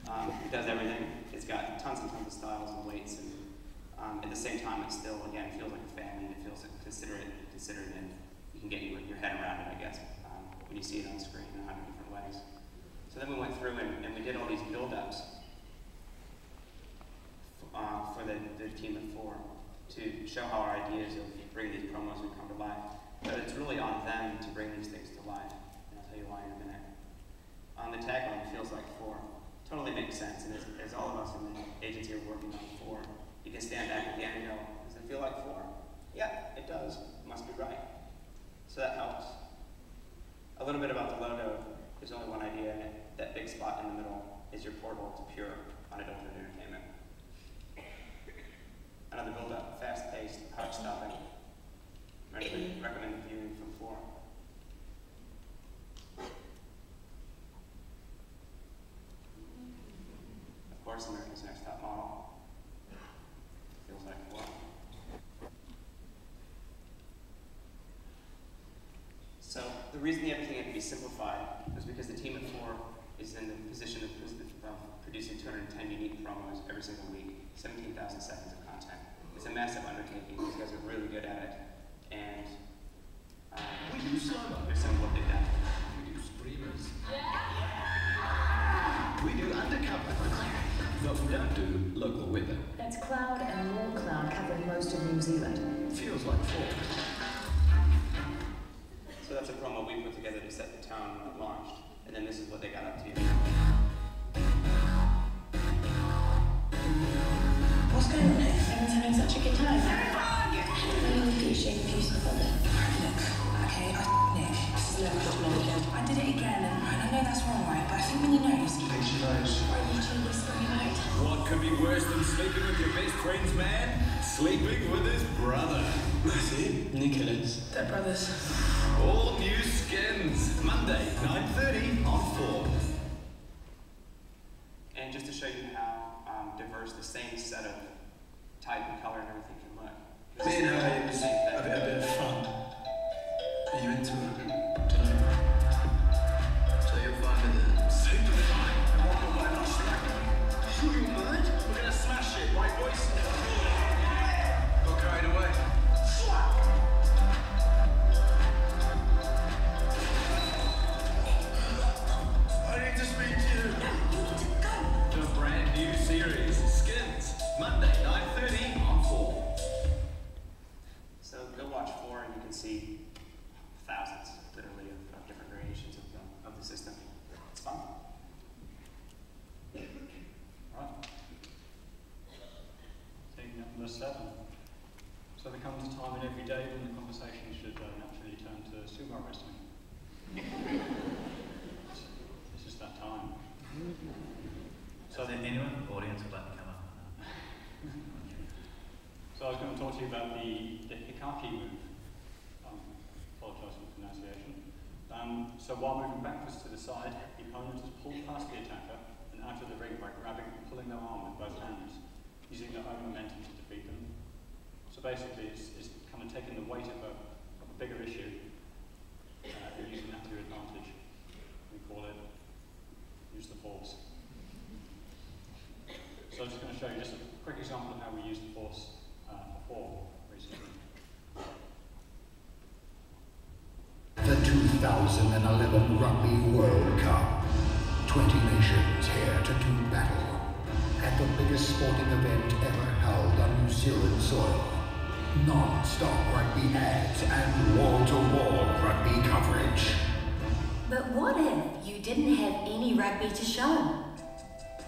It does everything. It's got tons and tons of styles and weights, and at the same time, it still, again, feels like a family, and it feels like considerate, and you can get your head around it, I guess, when you see it on screen in 100 different ways. So then we went through and we did all these build-ups for the team of 4 to show how our ideas of bringing these promos would come to life. But it's really on them to bring these things to life, and I'll tell you why in a minute. The tagline, feels like 4, totally makes sense, and as all of us in the agency are working on 4, you can stand back at the end and go, does it feel like 4? Yeah, it does. It must be right. So that helps. A little bit about the logo. There's only one idea in it. That big spot in the middle is your portal to pure, unadulterated entertainment. Another build-up, fast-paced, heart-stopping. Recommended viewing from 4. Of course, America's Next Top Model. Feels like 4. So the reason the everything had to be simplified was because the team at 4 is in the position of producing 210 unique promos every single week, 17,000 seconds of content. It's a massive undertaking. These guys are really good at it, and we do slow-mo. Here's some of what they've done. We do screamers. We do undercover. But we don't do local weather. That's cloud and more cloud covering most of New Zealand. Feels like 4. So that's a promo we put together to set the tone when it launched, and then this is what they got up to. What's going on here? Everyone's having such a good time. I would be ashamed if you suffered it. Look, okay, Nick, this is level up long again. I did it again, and I know that's wrong, right? But I think when he knows. He thinks she knows. Are you two whispering about? What could be worse than sleeping with your best friend's man? Sleeping with his brother. That's it. Nicholas. They're brothers. All new skins. Monday, 9:30 on 4. And just to show you how diverse the same set of type and color and everything can look. Me and her, it was a bit of fun. Are you into it? Tonight? So you're fine with it? Super fine. What am I not slacking? You mind? We're gonna smash it, right, boys? Got carried away. I need to speak to you. The brand new series, Skins. Monday, 9:30 on 4. So go watch 4 and you can see thousands, literally, of different variations of the system. It's fun. Right. Taking up number 7. So there comes a time in every day when the conversation should naturally turn to sumo wrestling. It's just that time. So is there anyone in the audience would like to come up? So I was going to talk to you about the Hikaki move. Apologise for the pronunciation. So while moving backwards to the side, the opponent is pulled past the attacker and out of the ring by grabbing and pulling their arm with both hands, using their own momentum to defeat them. So basically, it's kind of taking the weight of a bigger issue and using that to your advantage. We call it use the force. So I'm just going to show you just a quick example of how we use the force before recently. The 2011 Rugby World Cup. 20 nations here to do battle at the biggest sporting event ever held on New Zealand soil. Non-stop rugby ads and wall-to-wall rugby coverage. But what if you didn't have any rugby to show?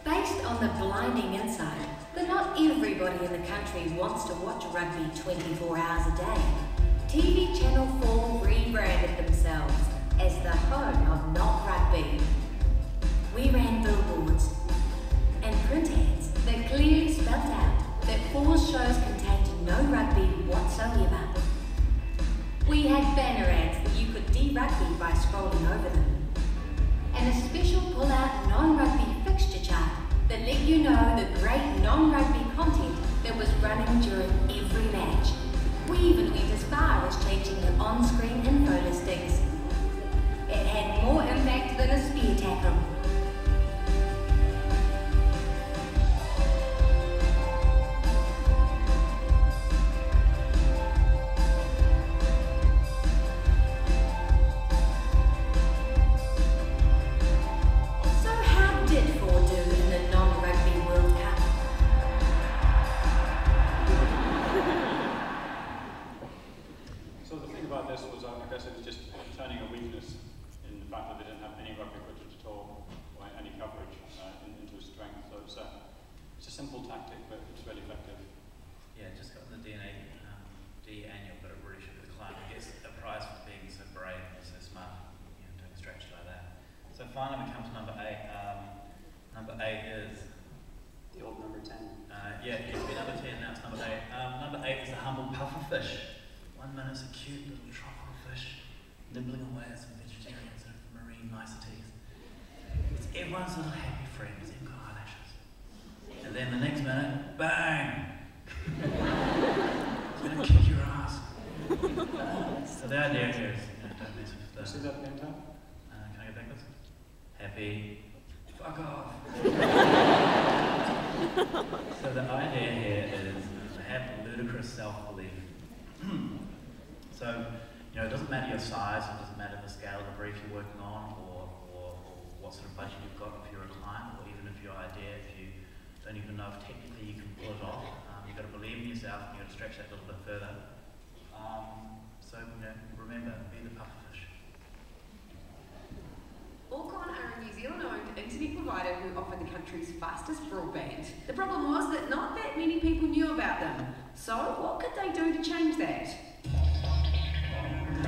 Based on the blinding insight that not everybody in the country wants to watch rugby 24 hours a day, TV Channel 4 rebranded themselves as the home of not rugby. We ran billboards and print ads that clearly spelled out that 4's shows contained no rugby whatsoever. We had banner ads that you could de-rugby by scrolling over them, and a special pull-out non-rugby fixture chart that let you know the great non-rugby content that was running during every match. We even went as far as changing the on-screen info listings. It had more impact than a spear tackle. nice little happy friends, they've got eyelashes. And then the next minute, bang! It's going to kick your ass. So the idea here is, don't mess with the... See that again, Tom? Can I go backwards? Happy. Fuck off. So the idea here is to have ludicrous self-belief. So, it doesn't matter your size, it doesn't matter the scale of the brief you're working on, or what sort of budget you've got if you're a client, or even if your idea, if you don't even know if technically you can pull it off. You've got to believe in yourself, and you've got to stretch that a little bit further. So, remember, be the pufferfish. Orcon are a New Zealand-owned internet provider who offer the country's fastest broadband. The problem was that not that many people knew about them. So, what could they do to change that?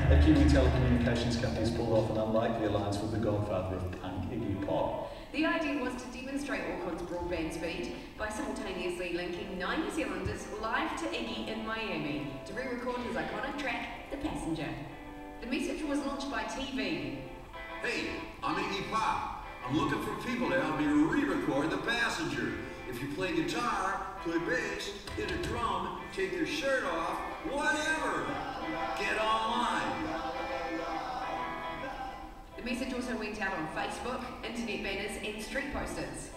A Kiwi telecommunications company has pulled off an unlikely alliance with the godfather of punk, Iggy Pop. The idea was to demonstrate Orcon's broadband speed by simultaneously linking 9 New Zealanders live to Iggy in Miami to re-record his iconic track, The Passenger. The message was launched by TV. Hey, I'm Iggy Pop. I'm looking for people to help me re-record The Passenger. If you play guitar, play bass, hit a drum, take your shirt off, whatever, get online. The message also went out on Facebook, internet banners and street posters.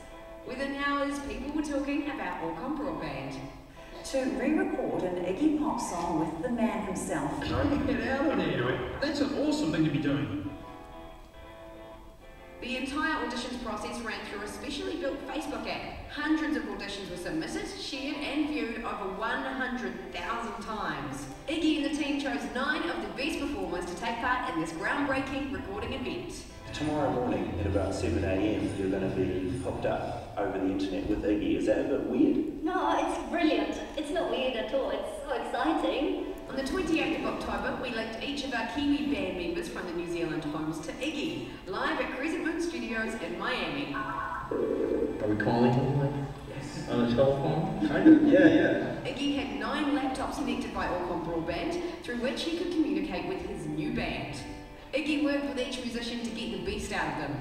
Within hours, people were talking about Orcon broadband. To re-record an Iggy Pop song with the man himself. Get out of there. That's an awesome thing to be doing. The entire auditions process ran through a specially built Facebook app. Hundreds of auditions were submitted, shared and viewed over 100,000 times. Iggy and the team chose 9 of the best performers to take part in this groundbreaking recording event. Tomorrow morning at about 7 AM you're going to be hooked up over the internet with Iggy. Is that a bit weird? No, it's brilliant. It's not weird at all. It's so exciting. On the 28th of October, we linked each of our Kiwi band members from the New Zealand homes to Iggy, live at Crescent Moon Studios in Miami. Are we calling him? Yes. On the telephone? Kind of, yeah. Iggy had 9 laptops connected by Orcon broadband, through which he could communicate with his new band. Iggy worked with each musician to get the best out of them.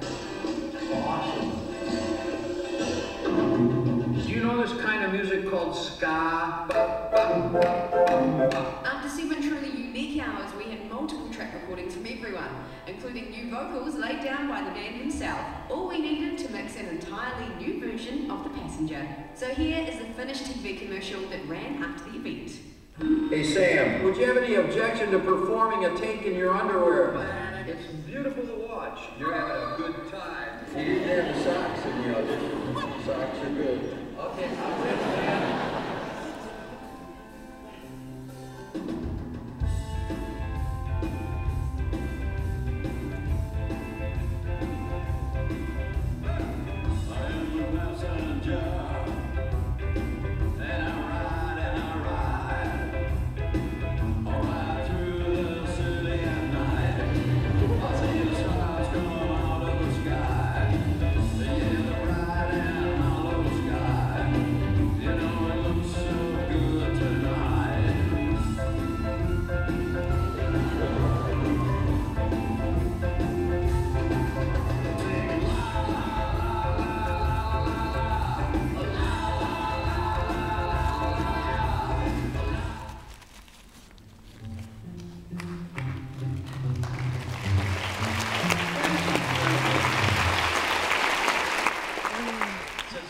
Awesome. Do you know this kind of music called ska? After 7 truly unique hours, we had multiple track recordings from everyone, including new vocals laid down by the man himself. All we needed to mix an entirely new version of The Passenger. So here is the finished TV commercial that ran after the event. Hey Sam, would you have any objection to performing a take in your underwear? It's beautiful to watch. You're having a good time. You didn't have the socks in the audition. Socks are good. Okay, I'll wait.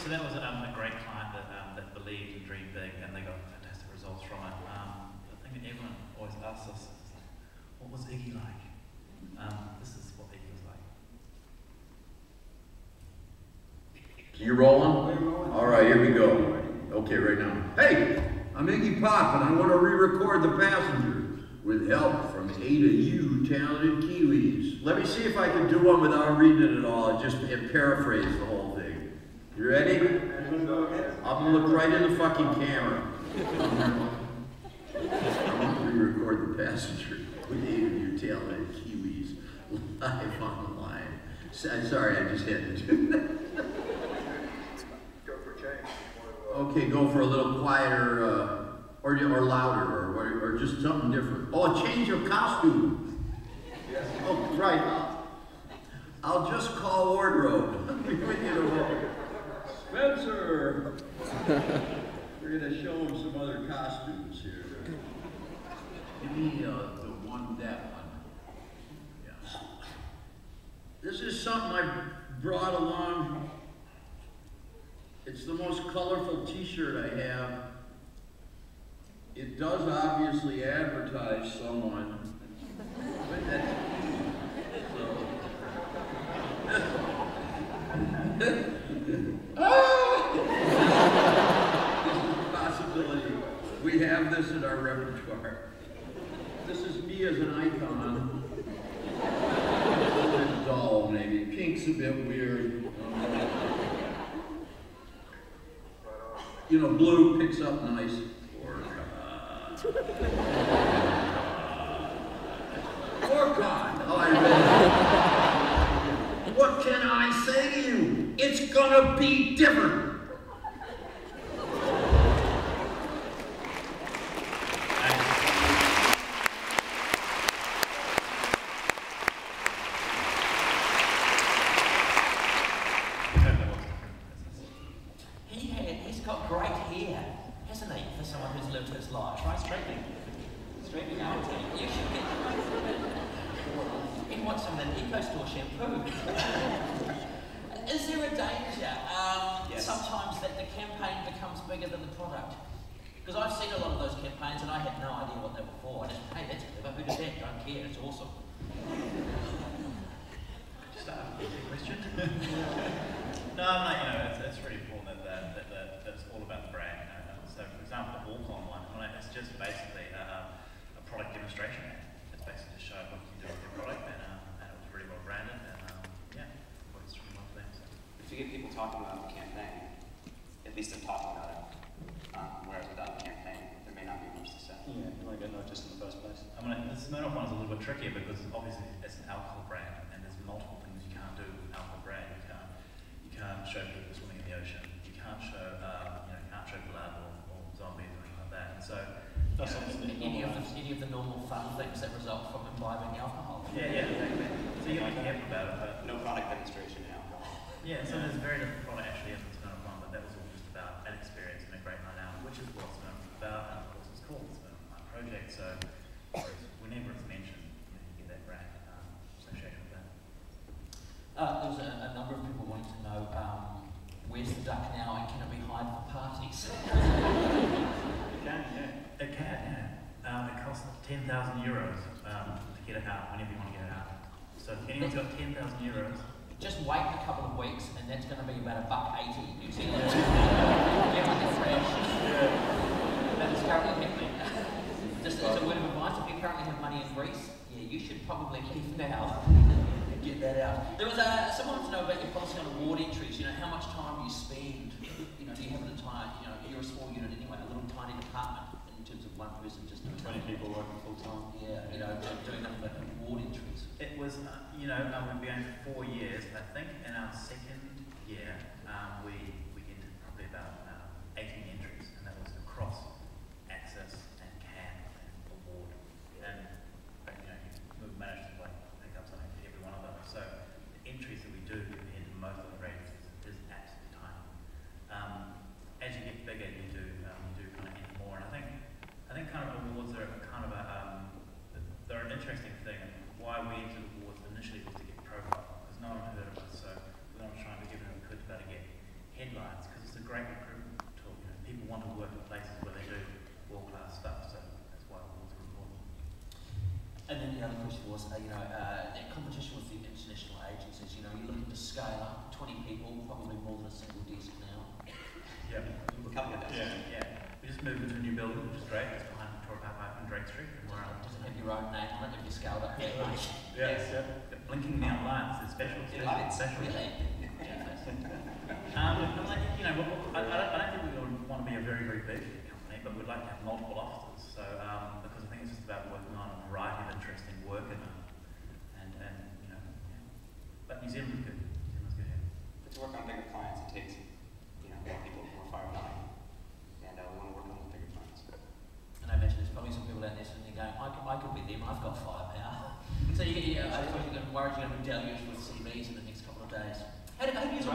So that was a great client that believed and dreamed big, and they got fantastic results from it. The thing that everyone always asks us is, what was Iggy like? This is what Iggy was like. You rolling? All right, here we go. Okay, right now. Hey, I'm Iggy Pop, and I want to re-record The Passenger with help from 8 of you talented Kiwis. Let me see if I can do one without reading it at all, just paraphrase the whole thing. You ready? I'm gonna look right in the fucking camera. I'm gonna re-record The Passenger with 8 of you talented Kiwis live on the line. Sorry, I just had to do that. Okay, go for a little quieter, or louder, or just something different. Oh, a change of costume. Yes. Oh, right. I'll just call wardrobe. Spencer! We're going to show him some other costumes here. Give me that one. Yeah. This is something I brought along. It's the most colorful t-shirt I have. It does obviously advertise someone. But that's possibility. We have this in our repertoire. This is me as an icon. A little bit dull, maybe. Pink's a bit weird. You know, blue picks up nice. Orcon. Oh, I read it. What can I say to you? It's gonna be different. He's got great hair, hasn't he, for someone who's lived his life? Try straightening. Straightening out. You should get... He wants some of that Eco Store shampoo. Is there a danger, Yes. sometimes, that the campaign becomes bigger than the product? Because I've seen a lot of those campaigns and I had no idea what they were for. I just, hey, that's clever, who did that? Don't care, it's awesome. Just a question. No, it's really important that it's all about the brand. So, for example, the Walk-On one, it's just basically a product demonstration. It's basically to show what you can do with your product, and it was really well branded, and yeah, it works really well for them. So. If you get people talking about the campaign, at least they're talking about it. Whereas without the campaign, there may not be much to say. Yeah, you want to get noticed in the first place. The Smirnoff one is a little bit trickier because obviously it's an alcohol brand, and there's multiple things you can't do with an alcohol brand. You can't show people swimming in the ocean. You can't show blood or zombies or anything like that. And so any of the normal fun things that result from imbibing alcohol. Yeah, exactly. So you got to be careful about it, but no product demonstration in alcohol. Yeah, so there's very different product actually in the Smirnoff one, but that was all just about an experience and a great night out, which is what Smirnoff is about, and of course it's called the Smirnoff Night Project. So whenever it's mentioned, you get that brand associated with that. There was a number of people wanting to know where's the duck now and can it be hired for parties? It can, yeah. It can, yeah. It costs €10,000 to get it out whenever you want to get it out. So if anyone's got €10,000, just wait a couple of weeks and that's going to be about $1.80 New Zealand. Yeah, like a fresh. That is currently happening. Just as a word of advice, if you currently have money in Greece, yeah, you should probably leave now and get that out. There was someone wanted to know about your policy on award entries. You know, how much time do you spend? You know, do you have an entire, you're a small unit anyway, a little tiny department in terms of one person just doing 20 people working full time. Yeah, doing nothing but award entries. it was, we've been going for 4 years. I think in our second year, we entered probably about 18 entries, and that was across Access and CAN and Award. And we've managed to pick up something for every one of them. So the entries that we do compared to most of the ratings is absolutely tiny. As you get bigger, you do kind of enter more. And I think kind of awards are kind of they're an interesting thing. Why we entered awards initially was to get profile, because no one heard of us, so we wanted to try and give everything we could to be able to get headlines, because it's a great recruitment tool. People want to work in places where they do world-class stuff, so that's why awards are important. And then the other question was, that competition with the international agencies, you're looking to scale up 20 people, probably more than a single desk now. Yeah, a couple of desks. Yeah. We just moved into a new building, which is great. It's behind Victoria Park and Drake Street. And does it have your own name on it if you scaled up that much? Yes. The blinking neon lights is special. Really? I don't think we would want to be a very, very big company, but we'd like to have multiple offices. So, because I think it's just about working on a variety of interesting work but New Zealand is good. But to work on bigger clients, it takes more people, more firepower, and we want to work on the bigger clients. And I imagine there's probably some people out there sitting there going, I could be them, I've got firepower. So I suppose you're worried you're going to be deluged with CVs in the next couple of days. How do you use it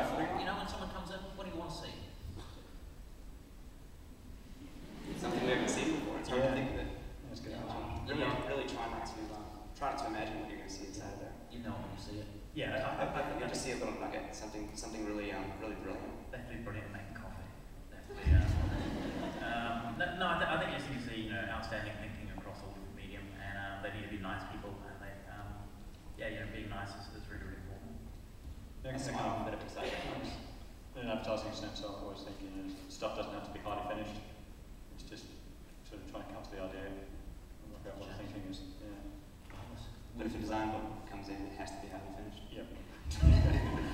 it's a kind of a bit of excitement. In an advertising sense, I always think, you know, stuff doesn't have to be highly finished. It's just sort of trying to come to the idea and work out what the thinking is. Yeah. But if a design book comes in, it has to be highly finished. Yep.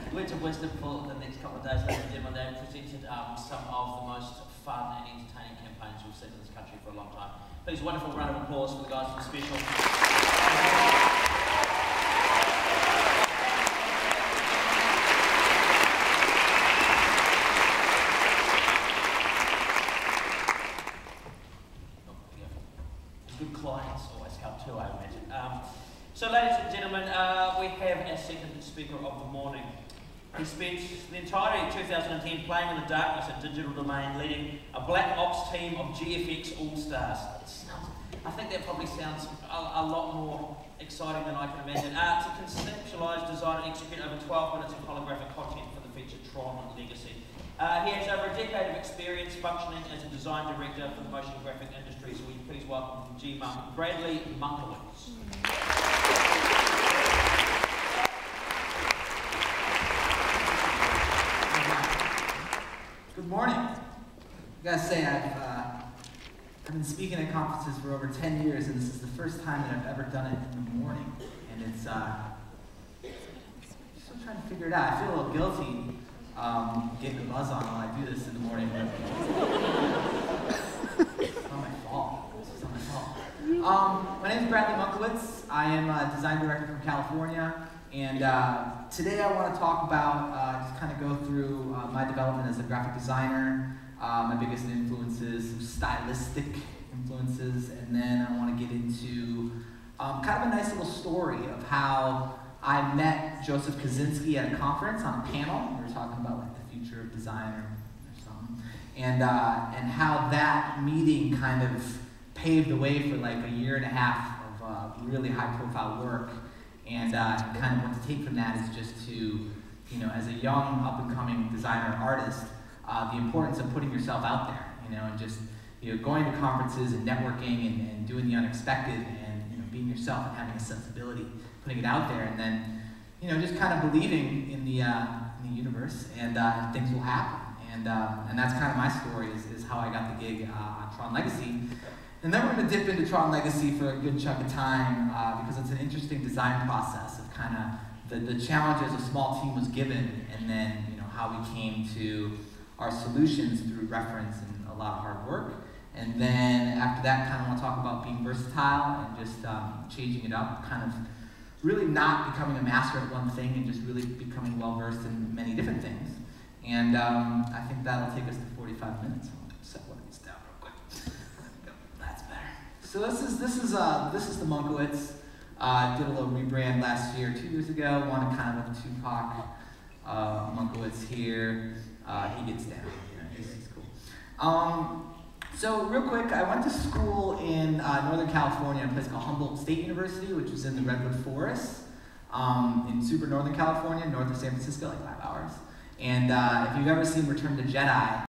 Words of wisdom for the next couple of days, ladies and gentlemen. They presented some of the most fun and entertaining campaigns we've seen in this country for a long time. Please, wonderful round of applause for the guys from Special. Good clients always help too, I imagine. So, ladies and gentlemen, we have our second speaker of the morning. He spent the entirety of 2010 playing in the darkness and digital domain, leading a Black Ops team of GFX All-Stars. I think that probably sounds a lot more exciting than I can imagine. To conceptualise, design and execute over 12 minutes of holographic content for the feature Tron Legacy. He has over a decade of experience functioning as a design director for the motion graphic industry, so will you please welcome from G-Monk, Bradley Munkowitz. Good morning. I gotta say, I've been speaking at conferences for over 10 years, and this is the first time that I've ever done it in the morning. And it's, still trying to figure it out. I feel a little guilty getting a buzz on while I do this in the morning. But it's not my fault. It's not my fault. My name is Bradley Munkowitz. I am a design director from California. And today I want to talk about, just kind of go through my development as a graphic designer, my biggest influences, some stylistic influences, and then I want to get into kind of a nice little story of how I met Joseph Kaczynski at a conference on a panel. We were talking about like the future of design or something, and how that meeting kind of paved the way for like a year and a half of really high-profile work. And kind of what to take from that is just to, you know, as a young, up-and-coming designer artist, the importance of putting yourself out there, you know, and just, you know, going to conferences and networking and doing the unexpected and, you know, being yourself and having a sensibility, putting it out there, and then, you know, just kind of believing in the universe, and things will happen. And that's kind of my story, is how I got the gig on Tron Legacy. And then we're going to dip into Tron Legacy for a good chunk of time because it's an interesting design process of kind of the challenges a small team was given, and then, you know, how we came to our solutions through reference and a lot of hard work. And then after that, kind of want to talk about being versatile and just changing it up, kind of really not becoming a master at one thing and just really becoming well versed in many different things. And I think that'll take us to 45 minutes. I'll set one of these down real quick. That's better. So this is the Munkowitz. Did a little rebrand last year, 2 years ago. Wanted kind of a Tupac Munkowitz here. He gets down. You know, he's cool. So real quick, I went to school in Northern California, a place called Humboldt State University, which was in the Redwood Forest in super Northern California, north of San Francisco, like 5 hours. And if you've ever seen Return to Jedi,